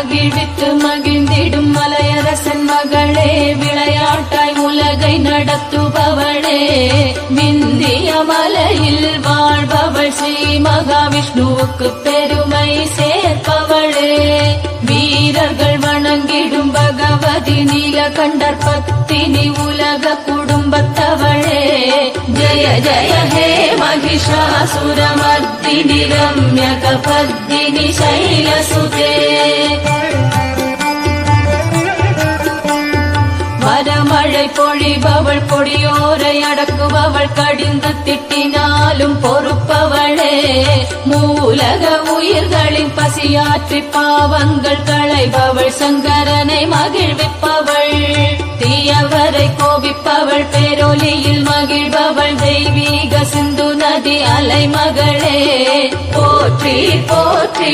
மகிழ்வித்து மகிழ்ந்திடும் மலையரசன் மகளே, விளையாட்டாய் உலகை நடத்துபவளே, விந்திய மலையில் வாழ்பவள் ஸ்ரீ மகாவிஷ்ணுவுக்கு பெருமை சேர்ப்பவளே, வீரர்கள் வணங்கிடும் பகவதி நீலகண்டர் பத்தினி உலக குடும்பத்தவளே, ஜய ஜய ஹே महिषासुरमर्दिनि रम्यकपर्दिनि शैलसुते, வரமழை பொழிபவள் கொடியோரை அடக்குபவள், கடிந்து திட்டினாலும் பொறுப்பவளே, மூலக உயிர்களின் பசியாற்றி பாவங்கள் களைபவள், சங்கரனை மகிழ்விப்பவள், தீயவரை கோபிப்பவள், பேரொலியில் மகிழ்பவள், தெய்வீக சிந்து நதி அலைமகளே, போற்றி போற்றி